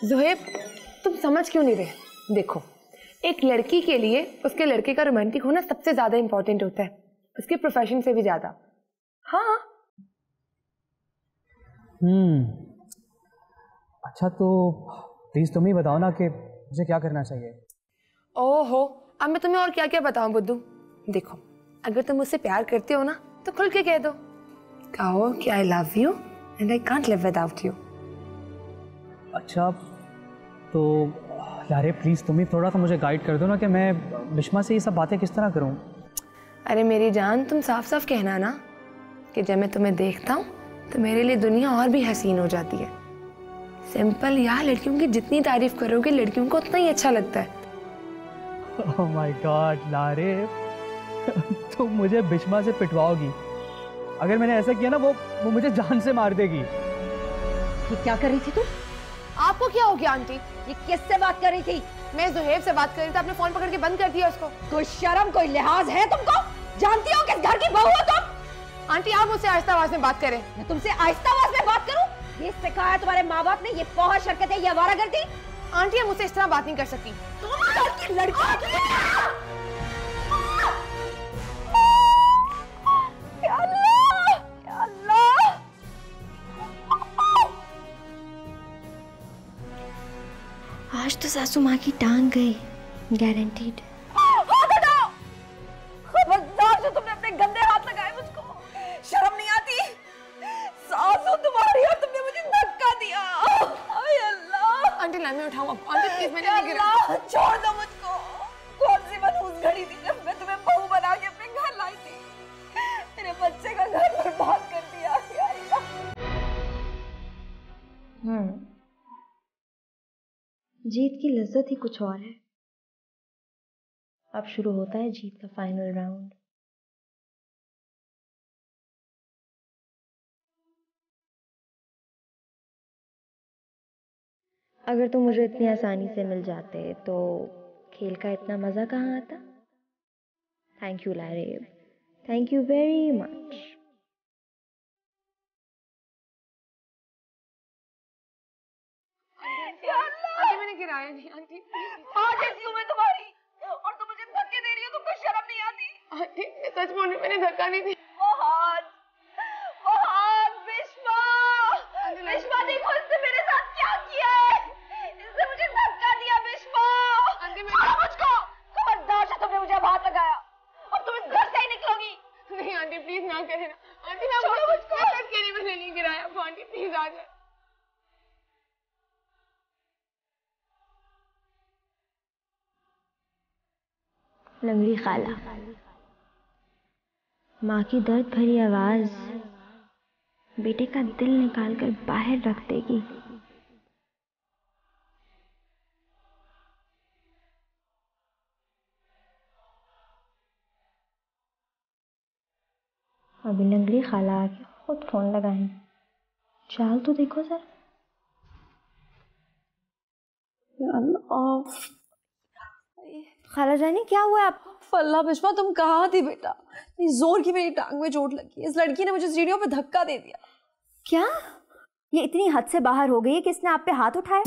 ज़ुहैब, तुम समझ क्यों नहीं रहे? देखो, एक लड़की के लिए उसके लड़के का रोमांटिक होना सबसे ज्यादा इंपॉर्टेंट होता है, उसके प्रोफेशन से भी ज्यादा। हाँ। अच्छा तो प्लीज तुम ही बताओ ना कि मुझे क्या करना चाहिए। ओहो, अब मैं तुम्हें और क्या क्या बताऊं बुद्धू। देखो, अगर तुम मुझसे प्यार करते हो ना तो खुल के कह दो, कहो कि I love you and I can't live without you. अच्छा तो यारे प्लीज तुम ही थोड़ा सा मुझे गाइड कर दो ना कि मैं बिश्मा से ये सब बातें किस तरह करूं। अरे मेरी जान, तुम साफ साफ कहना ना कि जब मैं तुम्हें देखता हूँ तो मेरे लिए दुनिया और भी हसीन हो जाती है। सिंपल यार, लड़कियों की जितनी तारीफ करोगे लड़कियों को उतना ही अच्छा लगता है। ओह माय गॉड लारे, तुम मुझे बिश्मा से पिटवाओगी। अगर मैंने ऐसा किया ना वो मुझे जान से मार देगी। ये क्या कर रही थी तुम? आपको क्या हो गया आंटी? ये किससे बात कर रही थी? मैं ज़ुहैब से बात कर रही थी, आपने फोन पकड़ के बंद कर दिया उसको। कोई शर्म कोई लिहाज है तुमको? जानती हो किस घर की बहू हो तुम? आंटी आप मुझसे आहिस्ता आवाज में बात करें। मैं तुमसे आहिस्ता आवाज में बात करूं? ये सिखाया तुम्हारे माँ बाप ने? ये फौहश हरकतें, ये आवारागर्दी? आंटी आप मुझसे इस तरह बात नहीं कर सकती। तुम लड़की आज तो सासू माँ की टांग गई, गारंटीड। खबरदार जो तुमने अपने गंदे हाथ लगाए मुझको, शर्म नहीं आती? सासू तुम्हारी और तुमने मुझे धक्का दिया। हाय अल्लाह। आंटी मैं उठाऊं अब? आंटी प्लीज, मैंने नहीं गिरा। छोड़ दो मुझको। कौन सी मनहूस घड़ी थी जब मैं तुम्हें बहू बना के अपने घर लाई थी? मेरे बच्चे का घर बर्बाद कर दिया। या अल्लाह। जीत की लज्जत ही कुछ और है। अब शुरू होता है जीत का फाइनल राउंड। अगर तुम मुझे इतनी आसानी से मिल जाते तो खेल का इतना मजा कहाँ आता। Thank you Lareb, thank you very much. Aunty मैंने गिराया नहीं। आंटी माँ कैसी हूँ मैं तुम्हारी, और तुम मुझे धक्के दे रही हो? तुमको शर्म नहीं आती? आंटी मैं सच बोल रही हूँ, मैंने धक्का नहीं दिया। बिश्मा देखो इसने मेरे साथ क्या किया है। इसने मुझे धक्का दिया। बिश्मा आंटी मुझको खबरदार से तुमने मुझे हाथ लगाया, अब तुम इस घर से ही निकलोगी। नहीं आंटी प्लीज ना करें ना। आंटी मैं मुझको सच कह रही, मैंने नहीं गिराया। आंटी प्लीज आ जाए। लंगड़ी खाला, माँ की दर्द भरी आवाज बेटे का दिल निकाल कर बाहर रख देगी। अभी लंगड़ी खाला आके खुद फोन लगाएं। चाल तो देखो सर। खाला जानी क्या हुआ आपको? फल्ला बिश्मा तुम कहाँ थी बेटा? जोर की मेरी टांग में चोट लगी। इस लड़की ने मुझे सीढ़ियों पे धक्का दे दिया। क्या ये इतनी हद से बाहर हो गई है कि इसने आप पे हाथ उठाया?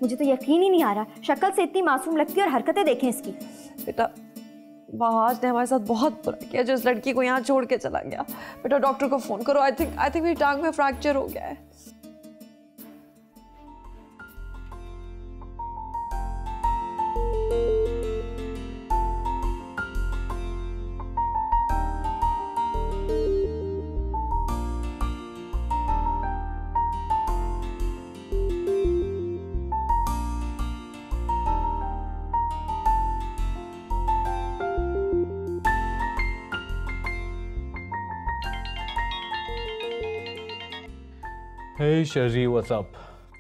मुझे तो यकीन ही नहीं आ रहा, शक्ल से इतनी मासूम लगती है और हरकतें देखें इसकी। बेटा बहाज ने हमारे साथ बहुत बुरा किया जो इस लड़की को यहाँ छोड़ के चला गया। बेटा डॉक्टर को फोन करो। आई थिंक मेरी टांग में फ्रैक्चर हो गया है। Hey Shazi, what's up?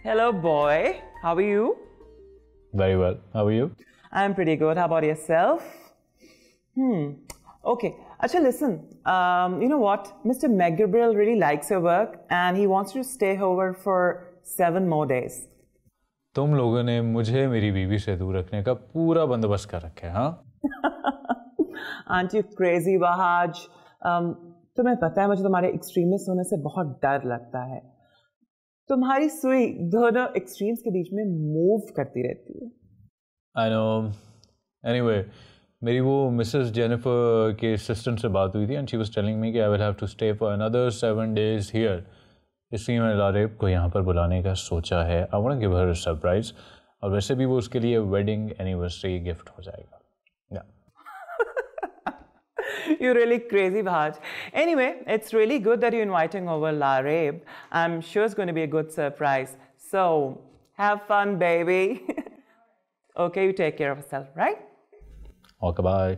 Hello boy, how are you? Very well. How are you? I'm pretty good. How about yourself? Okay. Acha, listen. You know what? Mr. McGabriel really likes your work and he wants you to stay over for 7 more days. तुम लोगों ने मुझे मेरी बीवी से दूर रखने का पूरा बंदोबस्त कर रखा है, हाँ? Aren't you crazy, Bahaj? तुम्हें पता है मुझे तुम्हारे एक्सट्रीमिस्ट होने से बहुत डर लगता है। तुम्हारी सुई दोनों एक्सट्रीम्स के बीच में मूव करती रहती है। I know. Anyway, मेरी वो मिसेस जेनिफर के असिस्टेंट से बात हुई थी and she was telling me कि I will have to stay for another 7 days here. इसलिए मैंने लारेब को यहाँ पर बुलाने का सोचा है। I want to give her a surprise, और वैसे भी वो उसके लिए वेडिंग एनिवर्सरी गिफ्ट हो जाएगा। You're really crazy, Bhaj. Anyway, it's really good that you're inviting over Lareeb. I'm sure it's going to be a good surprise. So, have fun, baby. Okay, you take care of yourself, right? Okay, bye.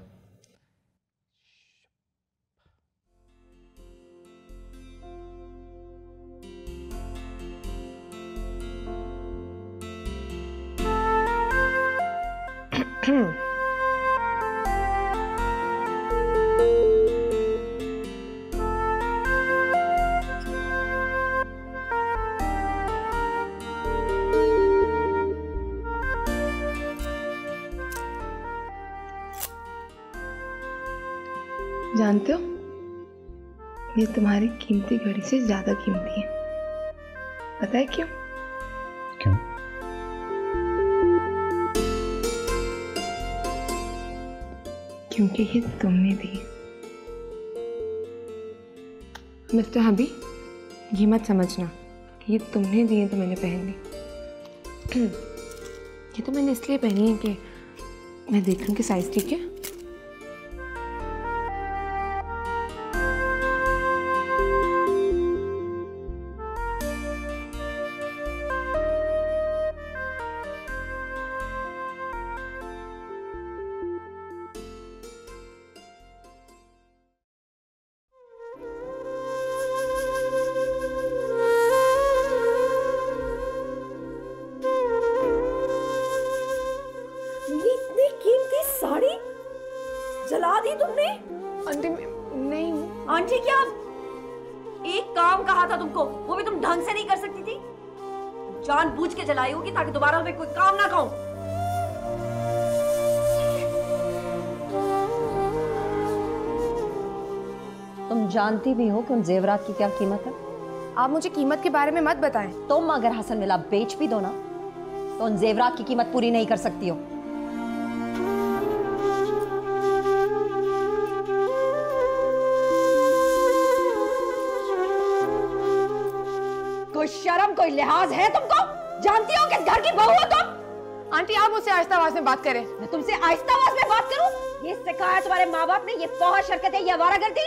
जानते हो, ये तुम्हारी कीमती घड़ी से ज्यादा कीमती है। पता है क्यों? क्यों? क्योंकि ये तुमने दी। मिस्टर हबी, ये मत समझना कि ये तुमने दी है तो मैंने पहन ली। ये तो मैंने इसलिए पहनी है कि मैं देख लूं कि साइज ठीक है। जला दी तुमने? आंटी नहीं। आंटी क्या? एक काम कहा था तुमको, वो भी तुम ढंग से नहीं कर सकती थी। जानबूझ के जलाई होगी ताकि दोबारा मैं कोई काम ना कहूं। तुम जानती भी हो कि उन जेवरात की क्या कीमत है? आप मुझे कीमत के बारे में मत बताएं। तुम अगर हसन मिला बेच भी दो ना तो उन जेवरात की कीमत पूरी नहीं कर सकती हो। कोई शर्म कोई लिहाज है तुमको? जानती हो किस घर की बहू हो तुम? आंटी आप मुझसे आहिस्ता आवाज में बात करें। मैं तुमसे आहिस्ता आवाज में बात करूं? ये सिखाया तुम्हारे माँ बाप ने? ये फौहश हरकतें, ये आवारागर्दी?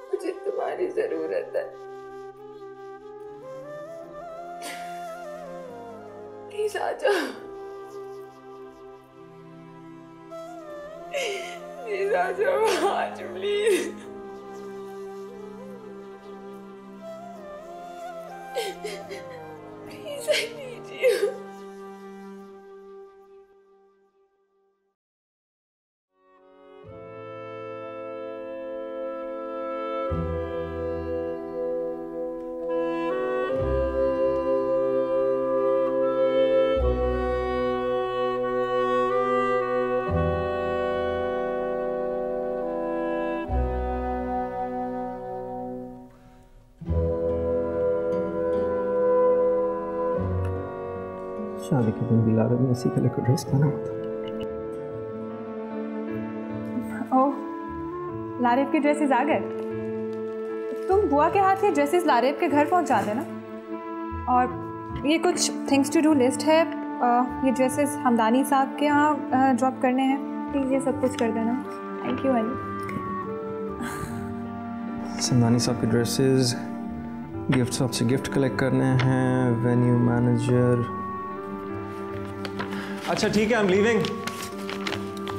मुझे तुम्हारी जरूरत है। प्लीज आ जाओ, प्लीज आ जाओ आज, please. Please I need you. शादी के दिन भी लारेब ने इसी कलर का ड्रेस पहना था। ओह, लारेब के ड्रेसेस आ गए। तुम बुआ के हाथ ये ड्रेसेस लारेब के घर पहुंचा देना। और ये कुछ थिंग्स टू डू लिस्ट है। ये ड्रेसेस हमदानी साहब के यहाँ ड्रॉप करने हैं। प्लीज़ ये सब कुछ कर देना। Thank you Ali. हमदानी साहब के ड्रेसेस, गिफ्ट शॉप से गिफ्ट कलेक्ट करने हैं, वेन्यू मैनेजर। अच्छा ठीक है, आई एम लीविंग,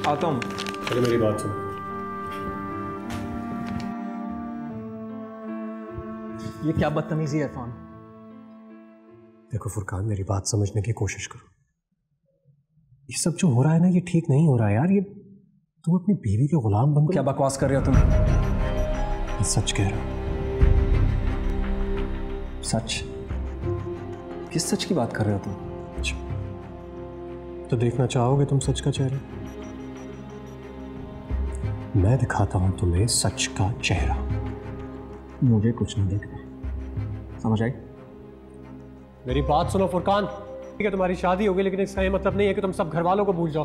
आता हूँ। पहले मेरी बात सुन। ये क्या बदतमीजी है इरफान? देखो फुरकान, मेरी बात समझने की कोशिश करो। ये सब जो हो रहा है ना, ये ठीक नहीं हो रहा है यार। ये तुम अपनी बीवी के गुलाम बन। क्या बकवास कर रहे हो तुम? मैं सच कह रहा हूं। सच? किस सच की बात कर रहे हो तुम? तो देखना चाहोगे तुम सच का चेहरा? मैं दिखाता हूं तुम्हें सच का चेहरा। मुझे कुछ नहीं देखना, समझ आई? मेरी बात सुनो फुरकान। ठीक है, तुम्हारी शादी होगी, लेकिन इसका ये मतलब नहीं है कि तुम सब घर वालों को भूल जाओ।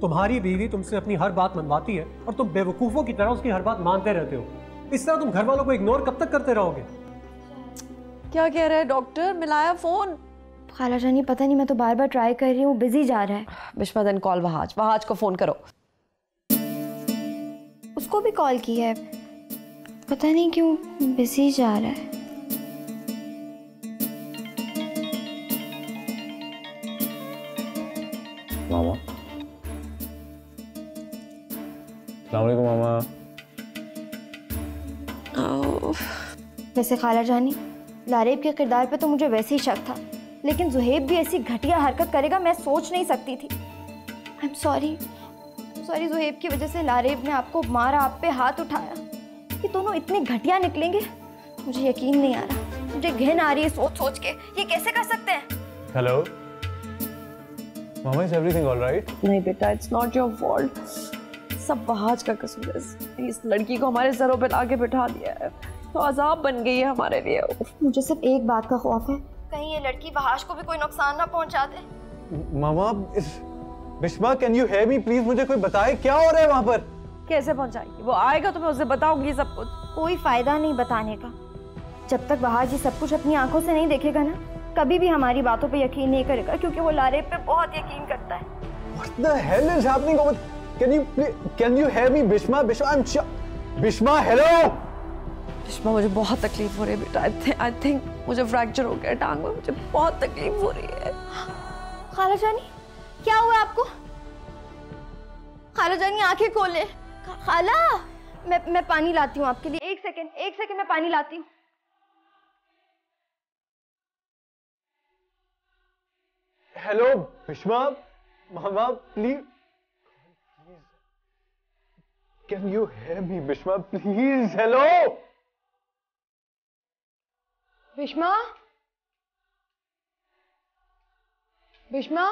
तुम्हारी बीवी तुमसे अपनी हर बात मनवाती है और तुम बेवकूफों की तरह उसकी हर बात मानते रहते हो। इस तरह तुम घर वालों को इग्नोर कब तक करते रहोगे? क्या कह रहे हैं डॉक्टर? मिलाया फोन? खाला जानी पता नहीं, मैं तो बार बार ट्राई कर रही हूँ, बिजी जा रहा है। बिश्मा देन कॉल वहाज को फोन करो। उसको भी कॉल की है, पता नहीं क्यों बिजी जा रहा है। मामा, अस्सलाम वालेकुम मामा। वैसे खाला जानी, लारेब के किरदार पे तो मुझे वैसे ही शक था, लेकिन जुहेब भी ऐसी घटिया हरकत करेगा मैं सोच नहीं सकती थी। आई एम सॉरी जुहेब की वजह से लारेब ने आपको मारा, आप पे हाथ उठाया। ये दोनों इतने घटिया निकलेंगे मुझे यकीन नहीं आ रहा। मुझे घिन आ रही है सोच के, ये कैसे कर सकते हैं? Hello mama, is everything all right? नहीं बेटा, इट्स नॉट योर फॉल्ट, सब वहाज का कसूर है। इस लड़की को हमारे सरों पे लाके बिठा दिया है, तो अजाब बन गई है हमारे लिए। मुझे सिर्फ एक बात का खौफ है, कहीं ये लड़की वहाज को भी कोई नुकसान ना पहुंचा दे। मामा, Bisma, can you hear me please? मुझे कोई बताए क्या हो रहा है वहां पर? कैसे पहुंचाएगी? वो आएगा तो मैं उसे बताऊंगी सब कुछ। कोई फायदा नहीं बताने का, जब तक वहाज ये सब कुछ अपनी आंखों से नहीं देखेगा ना, कभी भी हमारी बातों पे यकीन नहीं करेगा, क्योंकि वो लारेब पे बहुत यकीन करता है। What the hell is happening over? Can you hear me, Bishma? Bishma, hello? बिश्मा, मुझे बहुत तकलीफ हो रही है बेटा। आई थिंक मुझे फ्रैक्चर हो गया टांग में, मुझे बहुत तकलीफ हो रही है। खाला जानी, क्या हुआ आपको? खाला जानी आंखें खोले। खाला, मैं पानी लाती हूँ आपके लिए। एक सेकंड मैं पानी लाती हूँ। हेलो बिश्मा, मामा, please can you hear me? Bisma, please, hello Bisma, Bisma.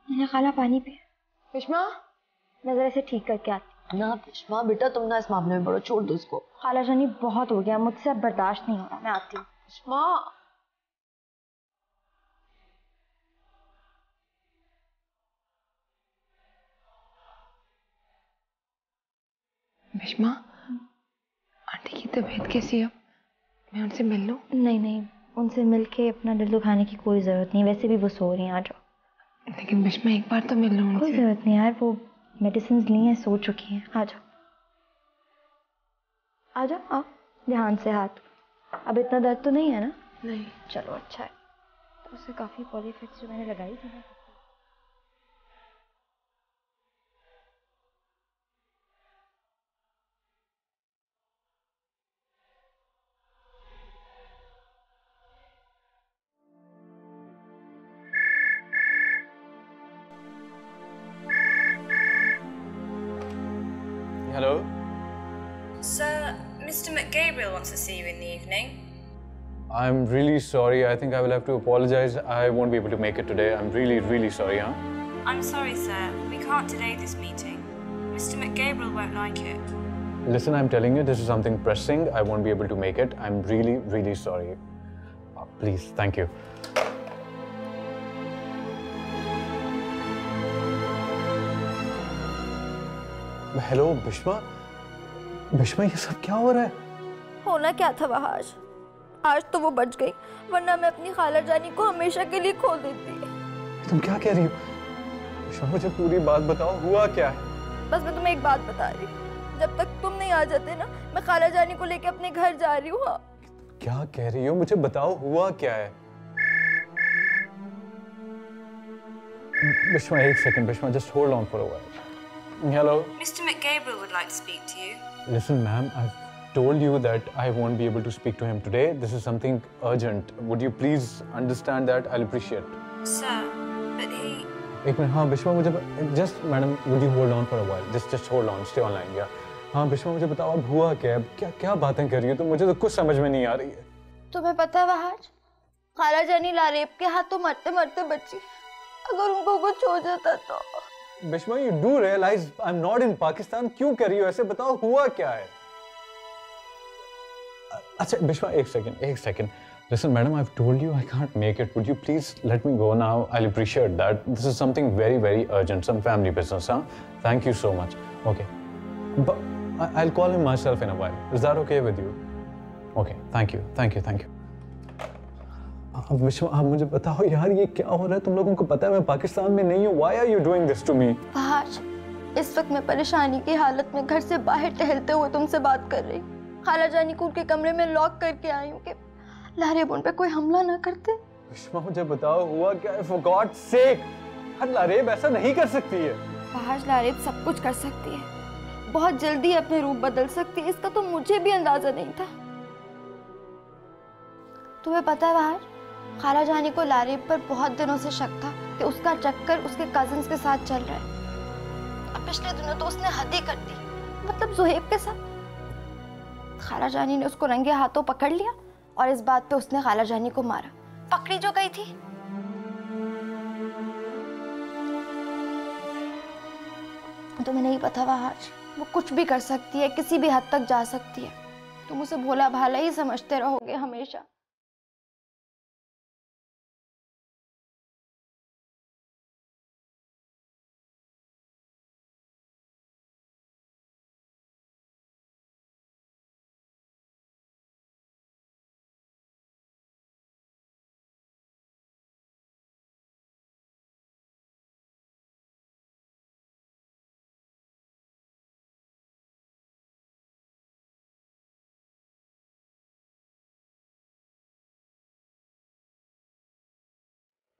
मैंने खाला पानी पिया। बिश्मा, मैं जरा इसे ठीक करके आती। ना बिश्मा बेटा, तुम ना इस मामले में बड़ो, छोड़ दो इसको। खाला जानी बहुत हो गया, मुझसे अब बर्दाश्त नहीं हो रहा, मैं आती हूँ। बिश्मा, बिश्मा, आंटी की तबीयत कैसी है? मैं उनसे मिल लूं? नहीं, उनसे मिलके अपना दिल दुखाने की कोई ज़रूरत नहीं, वैसे भी वो सो रही हैं, आ जाओ। लेकिन बिश्मा, एक बार तो मिल लूं उनसे। कोई ज़रूरत नहीं यार, वो मेडिसिन ली हैं, सो चुकी हैं, आ जाओ आओ, ध्यान से हाथ। अब इतना दर्द तो नहीं है ना? नहीं। चलो अच्छा है। तो उससे काफ़ी पॉलीफिक्स जो मैंने लगाई थी ना। Hello Sir, Mr. McGabriel wants to see you in the evening. I'm really sorry. I think I will have to apologize. I won't be able to make it today. I'm really, really sorry, huh? I'm sorry, sir. We can't delay this meeting. Mr. McGabriel won't like it. Listen, I'm telling you, this is something pressing. I won't be able to make it. I'm really, really sorry. Please, thank you. Hello Bisma, Bisma, ये सब क्या हो रहा है? होना क्या था वहाज, आज तो वो बच गई, वरना मैं अपनी खाला जानी को हमेशा के लिए खो देती। तुम क्या कह रही हो? बिश्मा, मुझे पूरी बात बताओ, हुआ क्या है? बस मैं तुम्हें एक बात बता रही हूँ, जब तक तुम नहीं आ जाते ना, मैं खाला जानी को लेके अपने घर जा रही हूँ। क्या कह रही हो? मुझे बताओ, हुआ क्या है? बिश्मा, एक second, Bisma, just hold on for a while. Hello. Mr. McGabriel would like to speak to you. Listen, ma'am, I've told you that I won't be able to speak to him today. This is something urgent. Would you please understand that? I'll appreciate. Sir, but he... एक minute. हाँ बिश्वा मुझे just madam, would you hold on for a while? Just hold on, stay online, yeah. हाँ बिश्वा मुझे बताओ अब हुआ क्या? क्या बातें कर रही हो? तो मुझे तो कुछ समझ में नहीं आ रही है. तुम्हें पता है वहाज, खाला जानी लारेब के हाथों मरते मरते बची. अगर उनको कुछ हो जाता तो. Bishwa, you do realize I'm not in Pakistan. क्यों कर रही हो ऐसे? बताओ हुआ क्या है? अच्छा बिश्वा एक second. Listen, madam, I've told you I can't make it. Would you please let me go now? I'll appreciate that. This is something very, very urgent. Some family business, huh? Thank you so much. Okay. But I'll call him myself in a while. Is that okay with you? Okay. Thank you. अब विश्वा, आप मुझे बताओ यार ये क्या हो रहा है? तुम लोगों को पता है मैं पाकिस्तान में नहीं हूँ. Why are you doing this to me? फहाज, इस वक्त मैं परेशानी की हालत में घर से बाहर टहलते हुए तुमसे बात कर रही. खाला जानी को उनके कमरे में लॉक करके आई हूँ कि लारेब उन पे कोई हमला ना करते. विश्वा मुझे बताओ हुआ क्या है? For God's sake, हर लारेब ऐसा नहीं कर सकती है. फहाज, लारेब सब कुछ कर सकती है. बहुत जल्दी अपने रूप बदल सकती है. इसका तो मुझे भी अंदाजा नहीं था. तुम्हें पता है फहाज, खाला जानी को लारेब पर बहुत दिनों से शक था कि उसका चक्कर उसके कजिन्स के साथ चल रहा है. अब पिछले दिनों तो उसने हद ही कर दी, मतलब ज़ुहैब के साथ. खाला जानी ने उसको रंगे हाथों पकड़ लिया और इस बात पे उसने खाला जानी को मारा. पकड़ी जो गई थी. तुम्हें नहीं पता वहाज, वो कुछ भी कर सकती है, किसी भी हद तक जा सकती है. तुम उसे भोला भाला ही समझते रहोगे हमेशा.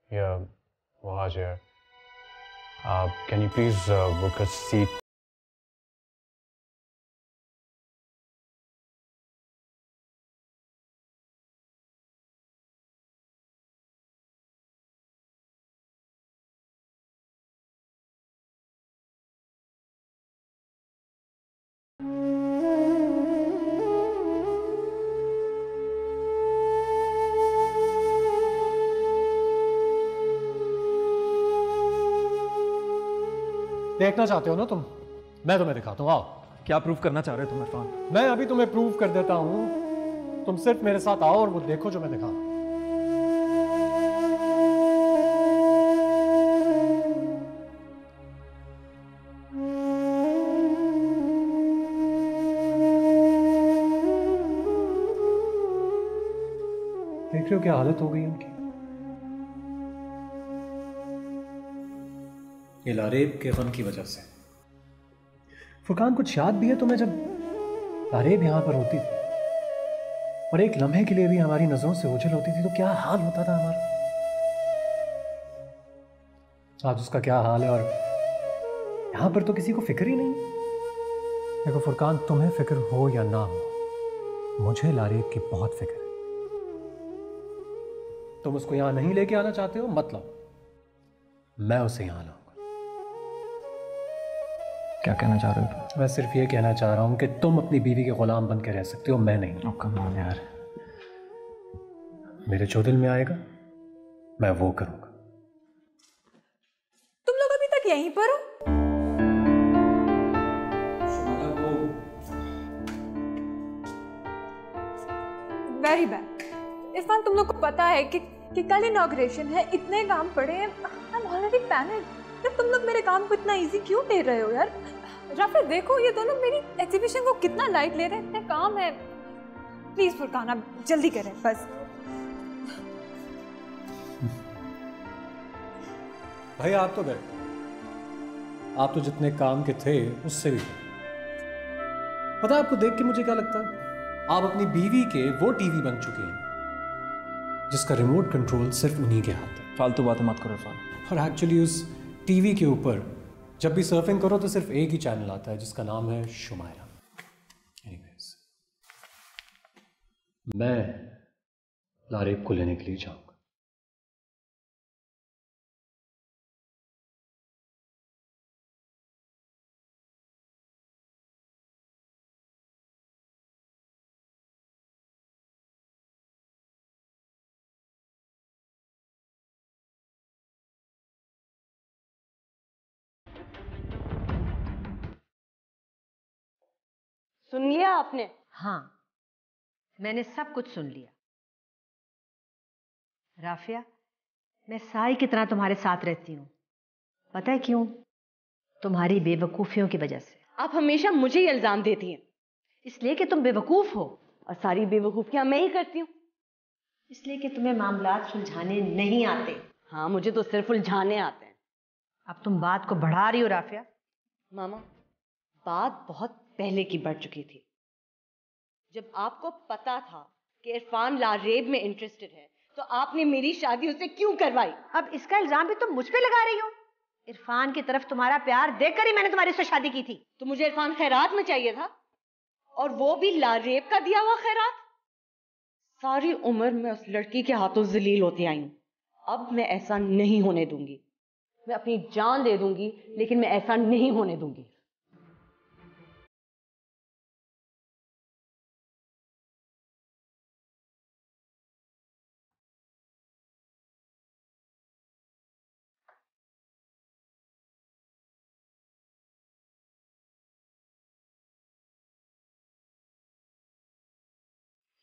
Yeah, Wahaj here. Can you please book a seat? देखना चाहते हो ना तुम? मैं तुम्हें दिखाता हूँ. आओ. क्या प्रूव करना चाह रहे हो तुम इरफान? मैं अभी तुम्हें प्रूव कर देता हूँ. तुम सिर्फ मेरे साथ आओ और वो देखो जो मैं दिखा. देख रहे हो क्या हालत हो गई उनकी? ये लारेब के गम की वजह से. फुरकान, कुछ याद भी है तुम्हें जब लारेब यहाँ पर होती थी और एक लम्हे के लिए भी हमारी नजरों से ओझल होती थी तो क्या हाल होता था हमारा? आज उसका क्या हाल है और यहाँ पर तो किसी को फिक्र ही नहीं. देखो फुरकान, तुम्हें फिक्र हो या ना हो, मुझे लारेब की बहुत फिक्र है. तुम उसको यहाँ नहीं लेके आना चाहते हो, मतलब मैं उसे यहाँ लाऊंगा. क्या कहना चाह रहे हो? मैं सिर्फ ये कहना चाह रहा हूँ कि तुम अपनी बीवी के गुलाम बन के रह सकते हो, मैं नहीं. कम ऑन यार. मेरे जो दिल में आएगा मैं वो करूँगा. तुम लोग अभी तक यहीं पर हो? Very bad. इरफान, तुम लोग को पता है कि कल इनॉग्रेशन है, इतने काम पड़े हैं. I am already panicked. यार तुम लोग मेरे काम को इतना इजी क्यों ले रहे हो यार? राफिर, देखो ये दोनों मेरी एग्जीबिशन को कितना लाइट ले रहे हैं. इतने काम है. प्लीज फुरकान, आप जल्दी करें बस. भाई आप तो गए. आप तो जितने काम के थे उससे भी. पता है आपको देख के मुझे क्या लगता है? आप अपनी बीवी के वो टीवी बन चुके हैं जिसका रिमोट कंट्रोल सिर्फ उन्हीं के हाथ है. फालतू बातें मत करो इरफान. और एक्चुअली उस टीवी के ऊपर जब भी सर्फिंग करो तो सिर्फ एक ही चैनल आता है जिसका नाम है शुमायरा। एनीवेज, मैं लारेब को लेने के लिए जाऊंगा। सुन लिया आपने? हाँ, मैंने सब कुछ सुन लिया। राफिया, मैं साई की तरह तुम्हारे साथ रहती हूँ। पता है क्यों? तुम्हारी बेवकूफियों की वजह से। आप हमेशा मुझे ही इल्जाम देती हैं। इसलिए कि तुम बेवकूफ हो, और सारी बेवकूफियां मैं ही करती हूँ। इसलिए कि तुम्हें मामलात सुलझाने नहीं आते। हाँ, मुझे तो सिर्फ उलझाने आते हैं। अब तुम बात को बढ़ा रही हो राफिया। मामा, बात बहुत पहले की बढ़ चुकी थी। जब आपको पता था कि इरफान लारेब में इंटरेस्टेड है, तो आपने मेरी शादी उससे क्यों करवाई? अब इसका इल्जाम भी तुम मुझ पे लगा रही हो। इरफान की तरफ तुम्हारा प्यार देखकर ही मैंने तुम्हारी से शादी की थी। तो मुझे इरफान खैरात में चाहिए था, और वो भी लारेब का दिया हुआ खैरात। सारी उम्र मैं उस लड़की के हाथों जलील होती आई हूं। अब मैं ऐसा नहीं होने दूंगी। मैं अपनी जान दे दूंगी, लेकिन मैं ऐसा नहीं होने दूंगी।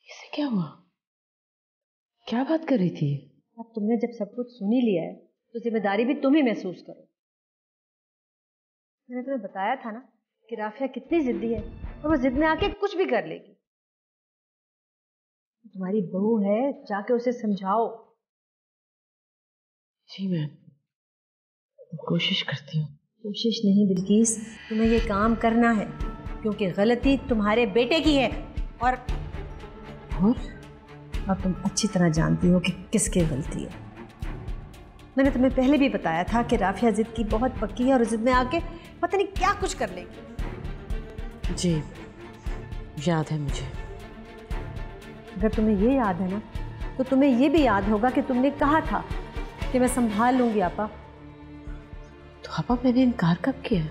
इसे क्या हुआ? क्या बात कर रही थी? अब तुमने जब सब कुछ सुन ही लिया है, तो जिम्मेदारी भी तुम ही महसूस करो। मैंने तुम्हें बताया था ना कि राफिया कितनी जिद्दी है, और वो जिद में आके कुछ भी कर लेगी। तुम्हारी बहू है, जाके उसे समझाओ। जी मैं कोशिश करती हूँ। कोशिश नहीं बिल्किस, तुम्हें ये काम करना है, क्योंकि गलती तुम्हारे बेटे की है। और अब तुम अच्छी तरह जानती हो कि किसकी गलती है। मैंने तुम्हें पहले भी बताया था कि राफिया जिद की बहुत पक्की है, और जिद में आके पता नहीं क्या कुछ कर लेगी। जी याद है मुझे। अगर तुम्हें ये याद है ना, तो तुम्हें ये भी याद होगा कि तुमने कहा था कि मैं संभाल लूंगी आपा। तो आपा, मैंने इनकार कब किया?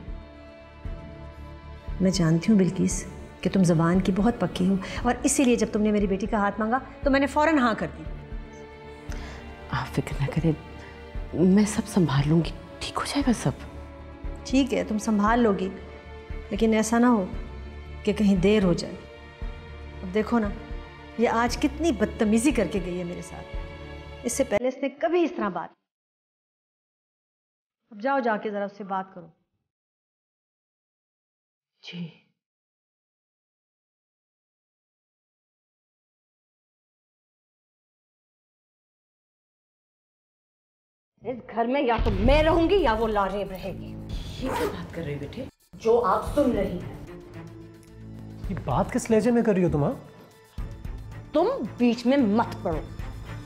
मैं जानती हूँ बिल्किस कि तुम ज़बान की बहुत पक्की हो, और इसीलिए जब तुमने मेरी बेटी का हाथ मांगा तो मैंने फ़ौरन हाँ कर दी। आप फिक्र ना करें, मैं सब संभाल लूंगी। ठीक हो जाएगा सब। ठीक है, तुम संभाल लोगी, लेकिन ऐसा ना हो कि कहीं देर हो जाए। अब देखो ना, ये आज कितनी बदतमीजी करके गई है मेरे साथ। इससे पहले इसने कभी इस तरह बात। अब जाओ, जाके ज़रा उससे बात करो। जी। इस घर में या तो मैं रहूंगी या वो लारेब रहेगी। ये क्या बात कर रही बेटे, जो आप सुन रही हैं? ये बात किस लहजे में कर रही हो तुम? तुम बीच में मत पड़ो।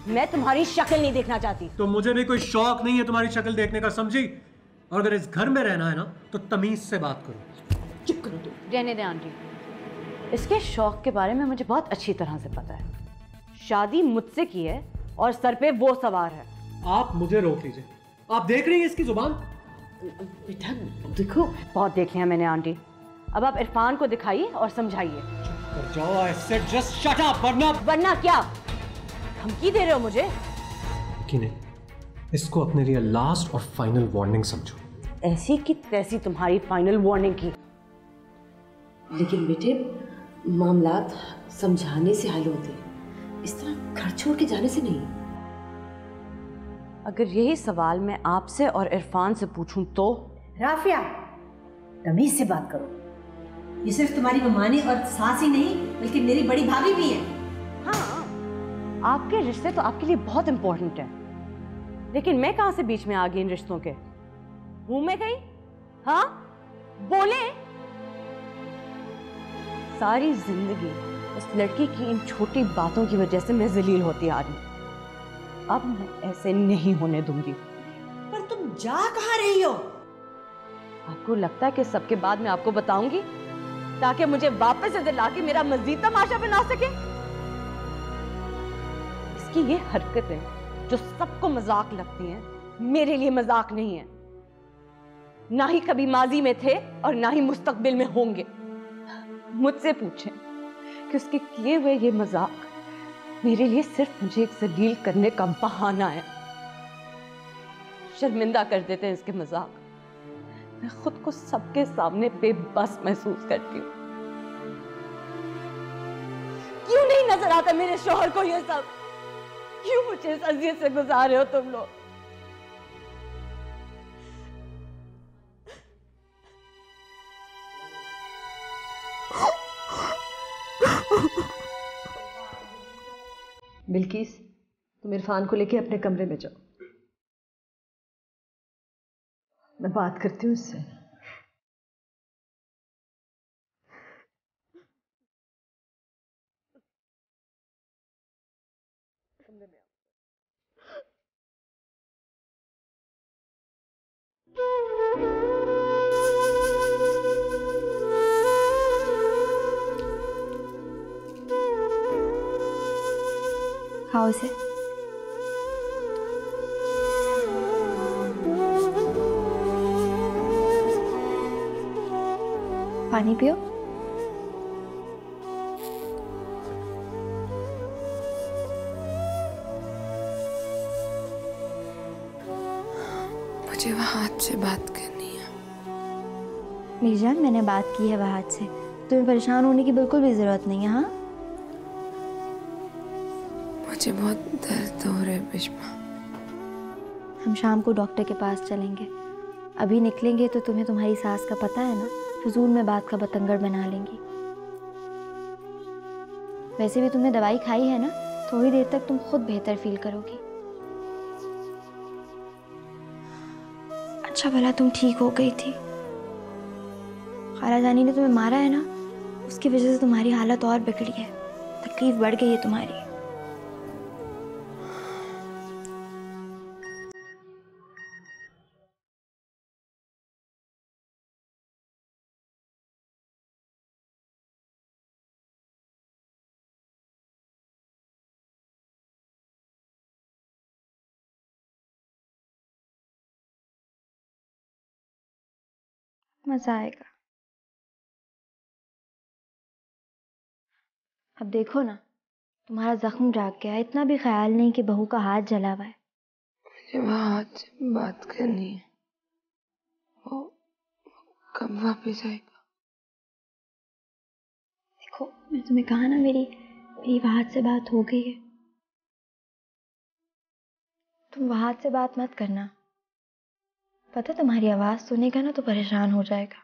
मैं तुम्हारी शक्ल नहीं देखना चाहती। तो मुझे भी कोई शौक नहीं है तुम्हारी शक्ल देखने का, समझी? और अगर इस घर में रहना है ना, तो तमीज से बात करो। चुप करो तुम। रहने दे आंटी, इसके शौक के बारे में मुझे बहुत अच्छी तरह से पता है। शादी मुझसे की है और सर पे वो सवार है। आप मुझे रोक लीजिए। आप देख रही हैं इसकी जुबान? बेटा देखो, बहुत देख लिया मैंने आंटी। अब आप इरफान को दिखाइए और समझाइए। कर जाओ, I said just shut up, वरना क्या धमकी दे रहे हो मुझे? कि नहीं, इसको अपने लिए लास्ट और फाइनल वार्निंग समझो। ऐसी की तैसी तुम्हारी फाइनल वार्निंग की। लेकिन बेटे, मामलात समझाने से हल होते हैं, इस तरह घर छोड़ के जाने से नहीं। अगर यही सवाल मैं आपसे और इरफान से पूछूं तो? राफिया, तमीज से बात करो। ये सिर्फ तुम्हारी ममानी और सास ही नहीं, बल्कि मेरी बड़ी भाभी भी है। हाँ, आपके रिश्ते तो आपके लिए बहुत इंपॉर्टेंट है, लेकिन मैं कहां से बीच में आ गई इन रिश्तों के? हूं मैं गई? हाँ बोले। सारी जिंदगी उस लड़की की इन छोटी बातों की वजह से मैं जलील होती आ रही हूं। अब मैं ऐसे नहीं होने दूंगी। पर तुम जा कहां रही हो? आपको लगता है कि सबके बाद मैं आपको बताऊंगी ताकि मुझे वापस से दिला के मेरा मजीद तमाशा बना सके? इसकी ये हरकतें जो सबको मजाक लगती हैं, मेरे लिए मजाक नहीं है। ना ही कभी माजी में थे और ना ही मुस्तकबिल में होंगे। मुझसे पूछें कि उसके किए हुए ये मजाक मेरे लिए सिर्फ मुझे एक जलील करने का बहाना है। शर्मिंदा कर देते हैं इसके मजाक। मैं खुद को सबके सामने बेबस महसूस करती हूँ। क्यों नहीं नजर आता मेरे शौहर को ये सब? क्यों मुझे इस अजियत से गुजारे हो तुम लोग? बिल्किस, तुम इरफान को लेके अपने कमरे में जाओ, मैं बात करती हूँ उससे। खाओ इसे। पानी पियो। मुझे वहाद से बात करनी है। मेरी जान, मैंने बात की है वहाद से, तुम्हें परेशान होने की बिल्कुल भी जरूरत नहीं है। हाँ, मुझे बहुत दर्द हो रहा है बिश्मा। हम शाम को डॉक्टर के पास चलेंगे। अभी निकलेंगे तो तुम्हें तुम्हारी सास का पता है ना, फजूल में बात का बतंगड़ बना लेंगी। वैसे भी तुमने दवाई खाई है ना, थोड़ी देर तक तुम खुद बेहतर फील करोगी। अच्छा भला तुम ठीक हो गई थी। खाला जानी ने तुम्हें मारा है ना, उसकी वजह से तुम्हारी हालत और बिगड़ी है, तकलीफ बढ़ गई है तुम्हारी। मजा आएगा। अब देखो ना, तुम्हारा जख्म जाग गया है, इतना भी ख्याल नहीं कि बहू का हाथ जला हुआ है। मुझे वहाद से बात करनी है। वो कब वापस आएगा? देखो, मैं तुम्हें कहा ना, मेरी वहाद से बात हो गई है। तुम वहाद से बात मत करना। पता तुम्हारी आवाज सुनेगा ना तो परेशान हो जाएगा।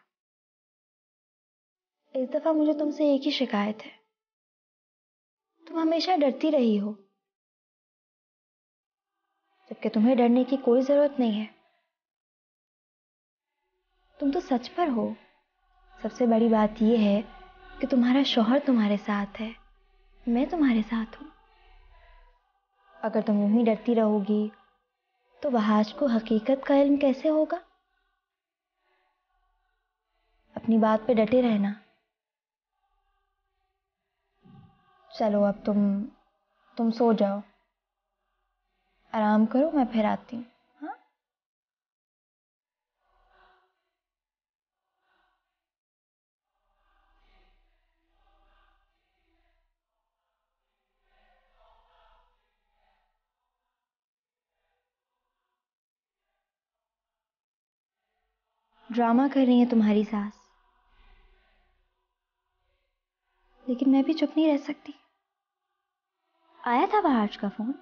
इस दफा मुझे तुमसे एक ही शिकायत है, तुम हमेशा डरती रही हो, जबकि तुम्हें डरने की कोई जरूरत नहीं है। तुम तो सच पर हो। सबसे बड़ी बात यह है कि तुम्हारा शौहर तुम्हारे साथ है, मैं तुम्हारे साथ हूं। अगर तुम यूं ही डरती रहोगी तो वहाज को हकीकत का इल्म कैसे होगा? अपनी बात पे डटे रहना। चलो अब तुम सो जाओ, आराम करो, मैं फिर आती हूँ। हाँ, ड्रामा कर रही है तुम्हारी सास, लेकिन मैं भी चुप नहीं रह सकती। आया था वहाज का फोन,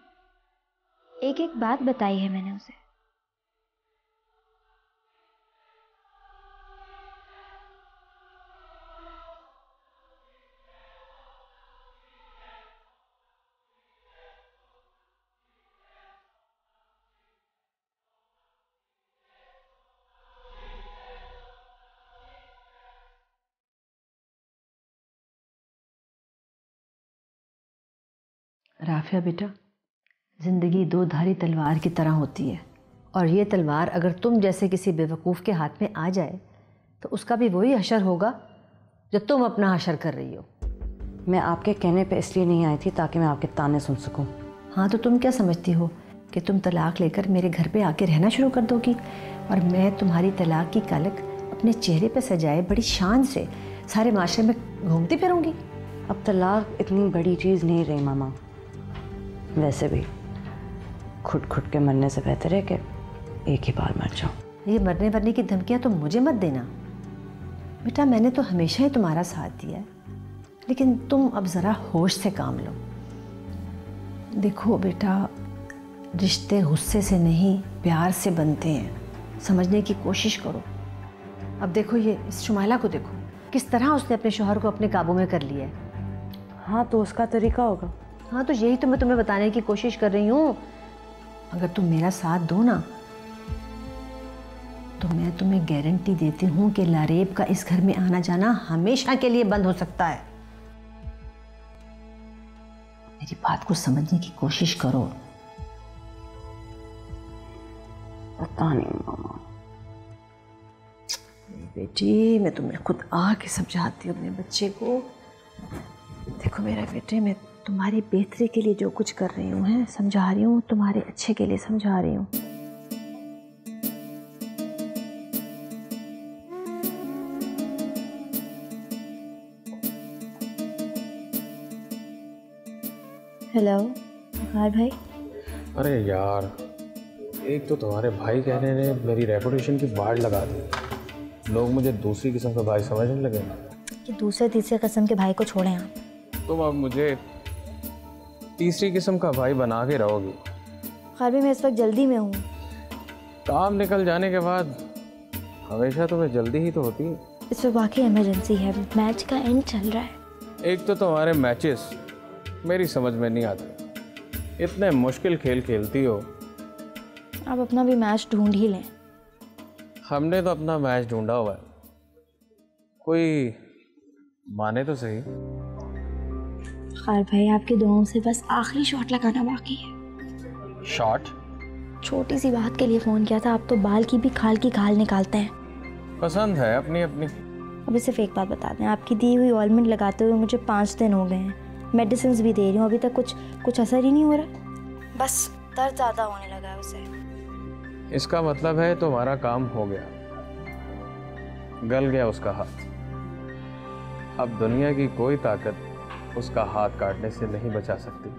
एक एक बात बताई है मैंने उसे। राफिया बेटा, ज़िंदगी दो धारी तलवार की तरह होती है, और ये तलवार अगर तुम जैसे किसी बेवकूफ़ के हाथ में आ जाए तो उसका भी वही हशर होगा जो तुम अपना हशर कर रही हो। मैं आपके कहने पे इसलिए नहीं आई थी ताकि मैं आपके ताने सुन सकूं। हाँ, तो तुम क्या समझती हो कि तुम तलाक लेकर मेरे घर पे आके रहना शुरू कर दोगी और मैं तुम्हारी तलाक की कालक अपने चेहरे पे सजाए बड़ी शान से सारे माशरे में घूमती फिरूंगी? अब तलाक इतनी बड़ी चीज़ नहीं रही मामा। वैसे भी खुद के मरने से बेहतर है कि एक ही बार मर जाओ। ये मरने वरने की धमकियाँ तो मुझे मत देना बेटा। मैंने तो हमेशा ही तुम्हारा साथ दिया है, लेकिन तुम अब ज़रा होश से काम लो। देखो बेटा, रिश्ते गुस्से से नहीं प्यार से बनते हैं, समझने की कोशिश करो। अब देखो ये इस शुमाइला को देखो, किस तरह उसने अपने शौहर को अपने काबू में कर लिया है। हाँ, तो उसका तरीका होगा। हाँ, तो यही तो मैं तुम्हें बताने की कोशिश कर रही हूँ। अगर तुम मेरा साथ दो ना तो मैं तुम्हें गारंटी देती हूँ कि लारेब का इस घर में आना जाना हमेशा के लिए बंद हो सकता है। मेरी बात को समझने की कोशिश करो। पता नहीं मामा। बेटी, मैं तुम्हें खुद आके समझाती हूँ अपने बच्चे को। देखो मेरे बेटे, मैं तुम्हारी बेहतरी के लिए जो कुछ कर रही हूँ है, समझा रही हूँ, तुम्हारे अच्छे के लिए समझा रही हूँ। हेलो हाँ भाई। अरे यार, एक तो तुम्हारे भाई कहने ने मेरी रेपुटेशन की बाढ़ लगा दी। लोग मुझे दूसरी किस्म का भाई समझने लगे कि दूसरे तीसरे किस्म के भाई को छोड़ें आप। तुम अब मुझे तीसरी किस्म का भाई बना के रहोगी। खैर भी मैं इस वक्त जल्दी में हूँ। काम निकल जाने के बाद हमेशा तुम्हें जल्दी ही तो होती है। इस वक्त वाकई इमरजेंसी है, मैच का एंड चल रहा है। एक तो तुम्हारे मैचेस मेरी समझ में नहीं आते, इतने मुश्किल खेल खेलती हो। आप अपना भी मैच ढूंढ ही लें। हमने तो अपना मैच ढूंढा हुआ है, कोई माने तो सही। खैर भाई, आपकी दुआओं से बस आखिरी शॉट लगाना बाकी है। शॉट? छोटी सी बात के लिए फ़ोन किया था, आप तो बाल की भी खाल की खाल निकालते हैं। पसंद है अपनी अपनी। अभी सिर्फ एक बात बता दें, आपकी दी हुई ऑलमंड लगाते हुए मुझे 5 दिन हो गए हैं। मेडिसिन भी दे रही हूँ, अभी तक कुछ असर ही नहीं हो रहा। बस दर्द ज़्यादा होने लगा है उसे। इसका मतलब है तुम्हारा काम हो गया, गल गया उसका हाथ। अब दुनिया की कोई ताकत उसका हाथ काटने से नहीं बचा सकती।